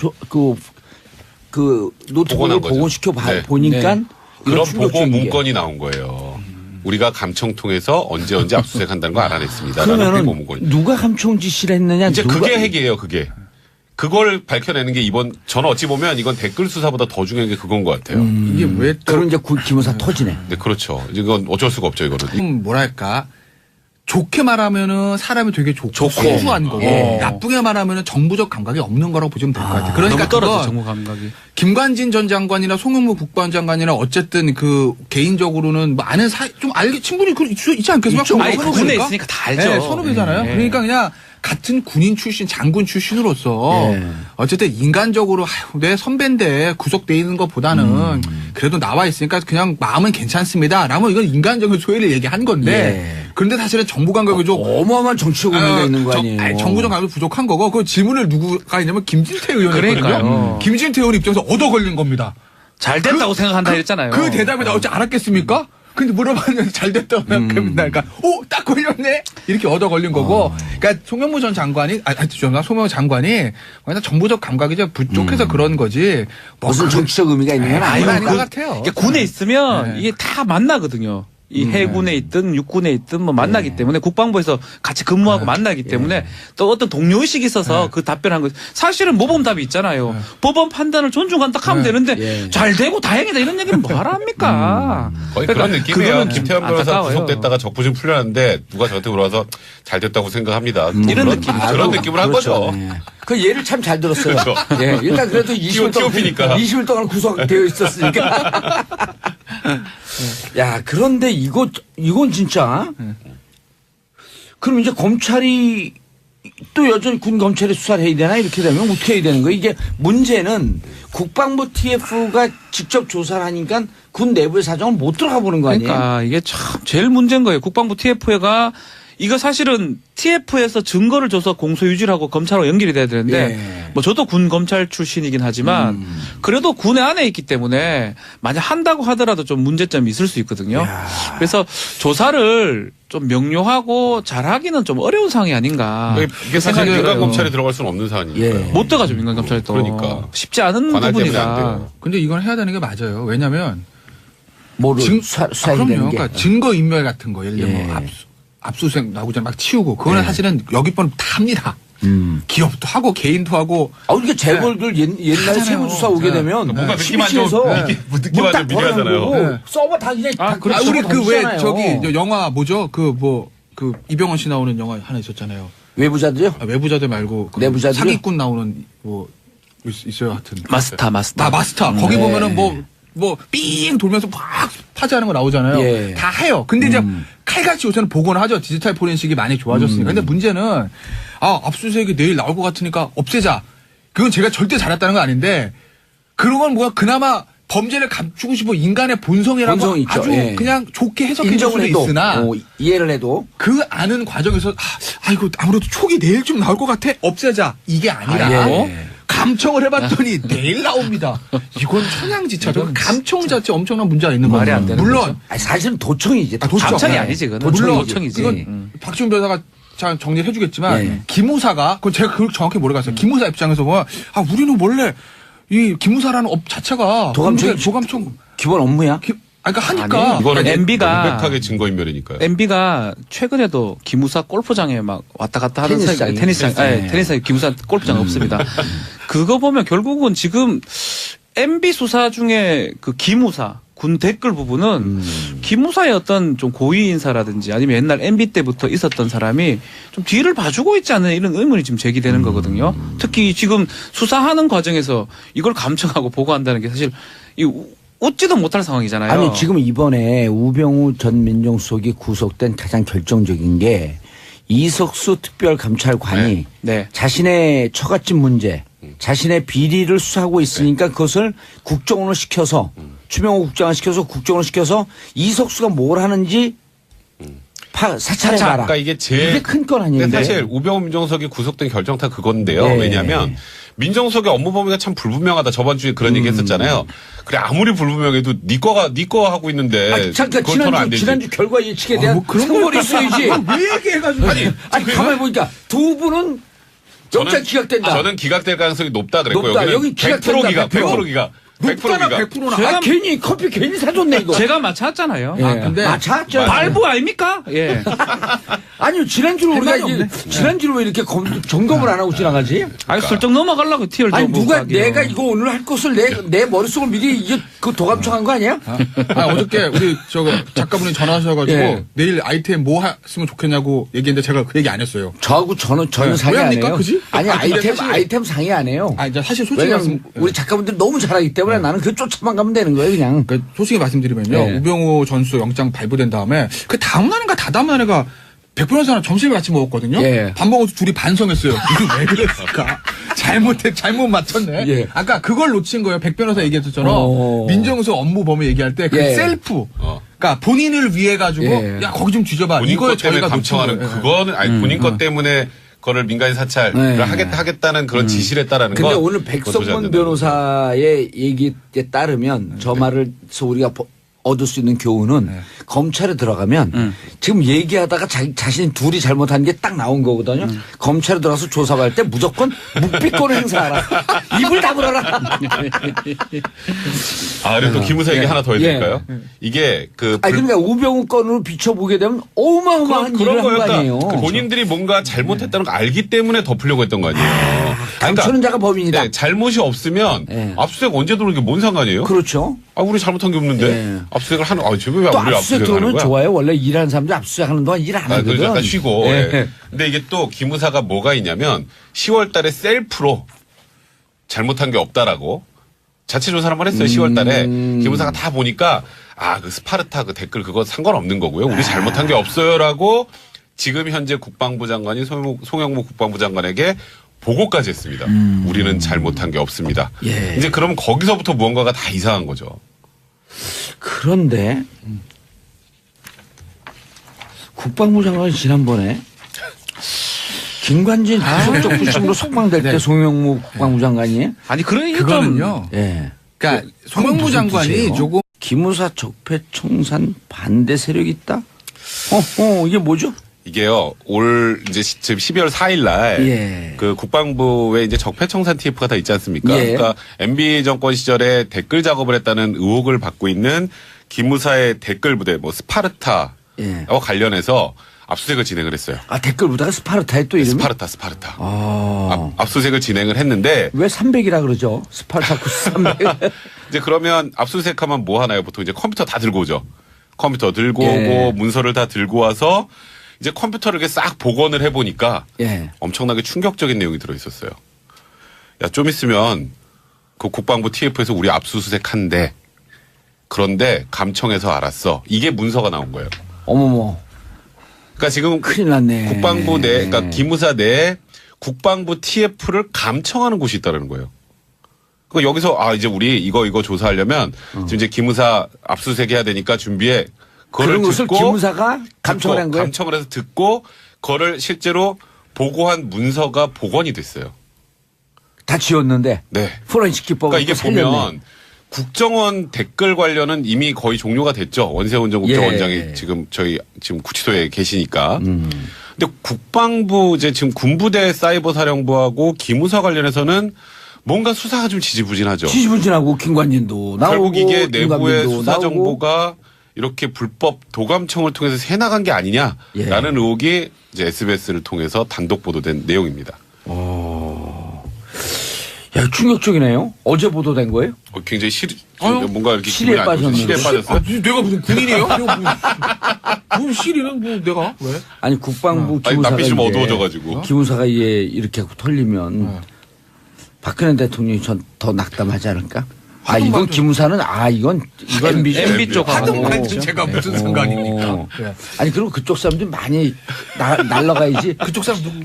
노트북을 복원한 거죠. 복원시켜 네. 보니까 네. 그런 이건 보고 충격적인 게. 문건이 나온 거예요. 우리가 감청 통해서 언제 압수수색한다는 걸 알아냈습니다. 라는 그러면은 보고 문건이. 누가 감청 지시를 했느냐? 이제 누가 그게 핵이에요, 그게. 그걸 밝혀내는 게 저는 어찌 보면 이건 댓글 수사보다 더 중요한 게 그건 것 같아요. 이게 왜 또 그런 이제 기무사 터지네. 네, 그렇죠. 이건 어쩔 수가 없죠, 이거는. 좀 뭐랄까 좋게 말하면은 사람이 되게 좋고 좋고. 순수한 거고 예. 나쁘게 말하면은 정부적 감각이 없는 거라고 보시면 될 것 같아요. 그러니까 너무 떨어져 그건 정부 감각이. 김관진 전 장관이나 송영무 국방장관이나 어쨌든 그 개인적으로는 뭐 아는 좀 충분히 있지 않겠습니까? 있죠. 아니 선후배니까? 군에 있으니까 다 알죠. 네, 선후배잖아요. 네. 그러니까 그냥 같은 군인 출신, 장군 출신으로서 예. 어쨌든 인간적으로 내 선배인데 구속돼 있는 것보다는 그래도 나와 있으니까 그냥 마음은 괜찮습니다. 라면 이건 인간적인 소외를 얘기한 건데 예. 그런데 사실은 정부 감각이 좀 어마어마한 정치적 의미가 있는 거 아니에요. 정부적 감각이 부족한 거고 그 질문을 누구가 했냐면 김진태 의원이거든요. 그러니까요. 김진태 의원 입장에서 얻어 걸린 겁니다. 잘 됐다고 생각한다 했잖아요. 그 대답에 나 어찌 알았겠습니까? 근데 물어봤는데 잘 됐다고 생각합니다. 그러니까 딱 걸렸네 이렇게 얻어 걸린 거고. 그러니까 송영무 전 장관이 죄송합니다. 송영무 장관이 그냥 정부적 감각이 좀 부족해서 그런 거지. 뭐 무슨 정치적 의미가 있는 건 아니, 아니에요. 아닌 것 같아요. 이게 군에 있으면 네. 이게 다 만나거든요. 이 해군에 있든 육군에 있든 뭐 만나기 때문에 국방부에서 같이 근무하고 만나기 때문에 또 어떤 동료의식이 있어서 그 답변한 거 사실은 모범 답이 있잖아요. 법원 판단을 존중한다 하면 되는데 예. 잘 되고 다행이다 이런 얘기는 뭐하러 합니까? 거의 그러니까 그런 느낌이에요. 그거는 김태현 변호사 안타까워요. 구속됐다가 적부심 풀렸는데 누가 저한테 물어와서 잘 됐다고 생각합니다. 이런 느낌. 그런 느낌을 한 그렇죠. 거죠. 예. 그 예를 참 잘 들었어요. 그렇죠. 예, 일단 그래도 20일 동안, TOP니까. 20일 동안 구속되어 있었으니까. 야, 그런데 이건 진짜. 그럼 이제 검찰이 또 여전히 군 검찰이 수사를 해야 되나? 이렇게 되면 어떻게 해야 되는 거예요? 이게 문제는 국방부 TF가 직접 조사를 하니까 군 내부의 사정을 못 들어가 보는 거 아니에요? 그러니까 이게 참 제일 문제인 거예요. 국방부 TF가 이거 사실은 TF에서 증거를 줘서 공소 유지를 하고 검찰로 연결이 돼야 되는데 예. 뭐 저도 군 검찰 출신이긴 하지만 그래도 군의 안에 있기 때문에 만약 한다고 하더라도 좀 문제점이 있을 수 있거든요. 그래서 조사를 좀 명료하고 잘하기는 좀 어려운 상황이 아닌가. 이게 사실 생각이 민간 들어요. 검찰이 들어갈 수는 없는 사안이니까요. 예. 못 들어가죠 민간 검찰이 또. 그러니까. 쉽지 않은 관할 때문에 안 부분이다. 돼요. 근데 이건 해야 되는 게 맞아요. 왜냐면 뭐를 증- 수사해야 그럼요. 되는 게. 그러니까 증거 인멸 같은 거 예를 들면 예. 뭐 압수수색 나오기 전에 막 치우고 그거는 사실은 여기 번호 다 합니다. 기업도 하고 개인도 하고 이게 재벌들 옛날에 하잖아요. 세무조사 오게 네. 되면 뭔가 느낌 안 좋은 CBC에서 느낌 안 좋은 미리 하잖아요. 네. 서버 다 그냥 다 그렇죠. 우리 그 왜 던지잖아요. 저기 저 영화 뭐죠? 그 이병헌 씨 나오는 영화 하나 있었잖아요. 외부자들요? 외부자들 말고 그 내부자들이요? 사기꾼 나오는 뭐 있어요 하여튼. 마스터. 마스터. 거기 네. 보면은 뭐 삥 돌면서 막 파지하는 거 나오잖아요. 예. 다 해요. 근데 이제 칼같이 요새는 복원을 하죠. 디지털 포렌식이 많이 좋아졌으니까. 근데 문제는 압수수색이 내일 나올 것 같으니까 없애자. 그건 제가 절대 잘했다는 건 아닌데 그런 건 뭐야 그나마 범죄를 감추고 싶어 인간의 본성이라고 본성이 있죠. 아주 예. 그냥 좋게 해석해 줄 인정을 수도 해도 있으나 이해를 해도 그 아는 과정에서 이거 아무래도 촉이 내일쯤 나올 것 같아 없애자 이게 아니라 예. 감청을 해봤더니 내일 나옵니다. 이건 천양지차죠. 감청 자체 엄청난 문제가 있는 말이 거예요. 안 되는 물론 거죠. 아니, 사실은 도청이지. 도청. 감청이 네. 아니지 그거는. 물론 도청이지. 이건 박지원 변호사가 잘 정리를 해주겠지만 네. 기무사가 그건 제가 그걸 정확히 모르겠어요. 기무사 입장에서 보면 우리는 원래 이 기무사라는 업 자체가 도감청 도감청 기본 업무야. 그러니까 하니까. 아니, 이거는 MB가 명백하게 증거인멸이니까요. MB가 최근에도 기무사 골프장에 막 왔다 갔다 하는 테니스장이. 테니스장 기무사 골프장 없습니다. 그거 보면 결국은 지금 MB 수사 중에 그 기무사 군 댓글 부분은 기무사의 어떤 좀 고위 인사라든지 아니면 옛날 MB 때부터 있었던 사람이 좀 뒤를 봐주고 있지 않는 이런 의문이 지금 제기되는 거거든요. 특히 지금 수사하는 과정에서 이걸 감청하고 보고한다는 게 사실 이 웃지도 못할 상황이잖아요. 아니 지금 이번에 우병우 전 민정수석이 구속된 가장 결정적인 게 이석수 특별감찰관이 네. 자신의 처갓집 문제, 자신의 비리를 수사하고 있으니까 그것을 국정원을 시켜서 추명호 국장을 시켜서 국정원을 시켜서 이석수가 뭘 하는지 사찰해봐라. 그러니까 이게 큰 건 아닌데. 근데 사실 우병우 민정수석이 구속된 결정 다 그건데요. 네. 왜냐하면 민정수석의 업무 범위가 참 불분명하다. 저번 주에 그런 얘기 했었잖아요. 그래 아무리 불분명해도 네 거 하고 있는데 아니, 잠깐 그걸 털면 안 되지. 지난주 결과 예측에 대한 뭐 그런 상벌이 걸 있어야지. 왜 얘기해가지고. 아니 가만히 보니까 두 분은 영장 기각된다. 저는 기각될 가능성이 높다 그랬고 높다. 여기는 여기 100% 기각, 100%. 100% 기각. 높잖아, 100% 100%나. 아, 괜히 커피 괜히 사줬네 이거. 제가 맞췄잖아요. 예. 근데 맞았죠. 발부 아닙니까? 예. 아니요 지난주로 우리가 말이 이제 지난주로 왜 이렇게 점검을 안 하고 지나가지? 아니 슬쩍 넘어가려고 티를 아니 좀 누가 하기로. 내가 이거 오늘 할 것을 내 머릿속을 미리 이게 그 도감청한 거 아니야? 어저께 우리 작가분이 전화하셔가지고 예. 내일 아이템 뭐 했으면 좋겠냐고 얘기했는데 제가 그 얘기 안 했어요. 저하고 저는 왜 상의 안 합니까, 해요. 그지? 아니 근데 사실- 아이템 상의 안 해요. 이제 사실 솔직히 왜냐면 우리 작가분들이 너무 잘하기 때문에 나는 그 쫓아만 가면 되는 거예요 그냥. 그러니까 솔직히 말씀드리면요. 네. 우병우 전수 영장 발부된 다음에 그 다음 날인가 다다음 날인가 백 변호사랑 점심을 같이 먹었거든요. 예. 밥 먹어서 둘이 반성했어요. 이거 왜 그랬을까? 잘못 맞췄네. 예. 아까 그걸 놓친 거예요. 백 변호사 얘기했었잖아. 어. 민정수 업무 범위 얘기할 때 그 예. 셀프. 그러니까 본인을 위해 가지고 예. 야 거기 좀 뒤져봐. 본인 이거에 것 때문에 저희가 놓친 감청하는 거예요. 예. 그거는 아니 본인 것 때문에 그거를 민간인 사찰을 네. 하겠다는 그런 지시를 했다라는 거. 근데 오늘 백성문 변호사의 얘기에 따르면 저 말을서 우리가 얻을 수 있는 교훈은 검찰에 들어가면 지금 얘기하다가 자신이 둘이 잘못한 게 딱 나온 거거든요. 검찰에 들어가서 조사할 때 무조건 묵비권을 행사하라. 입을 다물어라. 그리고 또 기무사 얘기 하나 더 해드릴까요? 이게 그러니까 우병우 건으로 비춰보게 되면 어마어마한 일을 한 거 아니에요. 본인들이 뭔가 잘못했다는 걸 알기 때문에 덮으려고 했던 거 아니에요. 감추는 자가 법인이다. 네, 잘못이 없으면 네. 압수수색 언제 들어오는 게 뭔 상관이에요? 그렇죠. 우리 잘못한 게 없는데 네. 압수수색을 하는 지금 왜 또 우리 압수수색 압수수색을 하는 들어오면 거야? 좋아요. 원래 일하는 사람들 압수수색하는 동안 일 안 하거든. 그래서 약간 쉬고. 예. 예. 근데 이게 또 기무사가 뭐가 있냐면 10월 달에 셀프로 잘못한 게 없다라고 자체 조사를 한번 했어요. 10월 달에 기무사가 다 보니까 그 스파르타 그 댓글 그거 상관없는 거고요. 우리 잘못한 게 없어요라고 지금 현재 국방부 장관이 송영무 국방부 장관에게 보고까지 했습니다. 우리는 잘못한 게 없습니다. 예. 이제 그러면 거기서부터 무언가가 다 이상한 거죠. 그런데 국방부 장관이 지난번에 김관진 구속적 부심으로 석방될 때 송영무 국방부 장관이 아니 그런 얘기 그거는요. 예. 그러니까 그건 송영무 무슨 장관이 뜻이에요? 조금 기무사 적폐청산 반대 세력이 있다? 이게 뭐죠? 이게요, 지금 12월 4일 날, 예. 그 국방부에 이제 적폐청산 TF가 다 있지 않습니까? 예. 그러니까 MB 정권 시절에 댓글 작업을 했다는 의혹을 받고 있는 기무사의 댓글 부대, 스파르타와 예. 관련해서 압수수색을 진행을 했어요. 댓글 보다가 스파르타에 또 이름이? 스파르타. 아. 압수수색을 진행을 했는데, 왜 300이라 그러죠? 스파르타쿠스 300. 이제 그러면 압수수색하면 뭐 하나요? 보통 이제 컴퓨터 다 들고 오죠. 컴퓨터 들고 예. 오고, 문서를 다 들고 와서, 이제 컴퓨터를 이렇게 싹 복원을 해보니까 예. 엄청나게 충격적인 내용이 들어있었어요. 좀 있으면 그 국방부 TF에서 우리 압수수색한대. 그런데 감청에서 알았어. 이게 문서가 나온 거예요. 어머머. 그러니까 지금 큰일 났네. 국방부 그러니까 기무사 내에 국방부 TF를 감청하는 곳이 있다는 거예요. 그러니까 여기서 이제 우리 이거 조사하려면 지금 이제 기무사 압수수색 해야 되니까 준비해. 그런 것을 기무사가 감청을 한 거예요? 감청을 해서 듣고 그거를 실제로 보고한 문서가 복원이 됐어요. 다 지웠는데. 네. 포렌식 기법을 그러니까 이게 보면 국정원 댓글 관련은 이미 거의 종료가 됐죠. 원세훈 전 국정원장이 예. 지금 구치소에 계시니까. 근데 국방부 지금 군부대 사이버 사령부하고 기무사 관련해서는 뭔가 수사가 좀 지지부진하죠. 지지부진하고 김관진도 나오고 결국 이게 내부의 김관민도 수사 나오고. 정보가 이렇게 불법 도감청을 통해서 새나간 게 아니냐라는 예. 의혹이 이제 SBS를 통해서 단독 보도된 내용입니다. 야, 충격적이네요. 어제 보도된 거예요? 굉장히 아유, 뭔가 이렇게 실에 기분이 안 좋아서 빠졌는데. 실에 빠졌어요. 내가 무슨 군인이에요? 무슨 시리는 뭐 내가 왜? 아니 국방부 아니, 기무사가 낯빛이 좀 이제 어두워져가지고. 기무사가 이게 이렇게 하고 털리면 박근혜 대통령이 전 더 낙담하지 않을까? 아 하도 이건 많죠. 기무사는 이건 MB 쪽 하도 하고 많이 제가 무슨 상관입니까? 예. 아니 그리고 그쪽 사람들이 많이 날라가야지. 그쪽 사람 누구?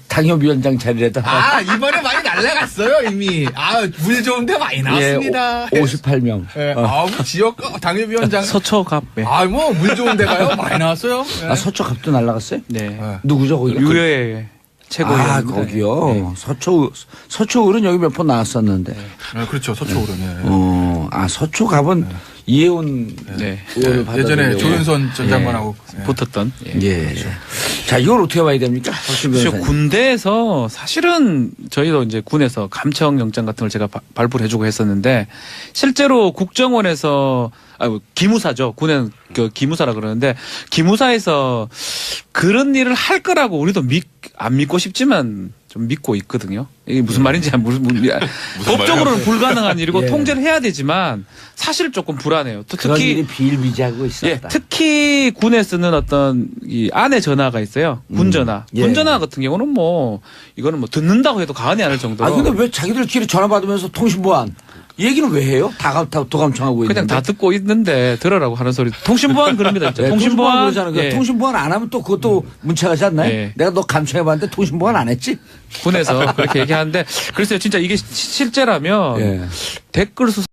당협위원장 자리에다. 이번에 많이 날라갔어요 이미. 물 좋은데 많이 나왔습니다. 58명. 예. 지역 당협위원장. 서초갑. 네. 뭐 물 좋은 데 가요? 많이 나왔어요. 예. 서초갑도 날라갔어요? 네. 누구죠 거기? 유해 최고위원입니다. 거기요. 네. 서초을은 여기 몇 번 나왔었는데. 그렇죠 서초오른. 서초갑은 이혜훈 네. 의원을 받아. 예전에 조윤선 전 장관하고 붙었던. 예. 예. 자, 이걸 어떻게 봐야 됩니까? 그렇죠. 변호사님. 군대에서 사실은 저희도 이제 군에서 감청 영장 같은 걸 제가 발부를 해주고 했었는데 실제로 국정원에서 기무사죠. 군에는 그 기무사라 그러는데 기무사에서 그런 일을 할 거라고 우리도 안 믿고 싶지만 좀 믿고 있거든요. 이게 무슨 말인지 법적으로는 불가능한 일이고 예. 통제를 해야 되지만 사실 조금 불안해요. 그런 일이 비일비재하고 있었다. 예, 특히 군에 쓰는 어떤 이 안의 전화가 있어요. 군 전화. 예. 군 전화 같은 경우는 이거는 듣는다고 해도 과언이 아닐 정도로 근데 왜 자기들끼리 전화 받으면서 통신보안 얘기는 왜 해요? 다 도감청하고 있는데. 그냥 다 듣고 있는데 들으라고 하는 소리. 통신보안 그럽니다. 진짜. 네, 통신보안 통신보안 그러잖아요. 예. 통신보안 안 하면 또 그것도 문제 가지 않나요? 예. 내가 너 감청해봤는데 통신보안 안 했지? 군에서 그렇게 얘기하는데 글쎄요 진짜 이게 실제라면 예. 댓글 수사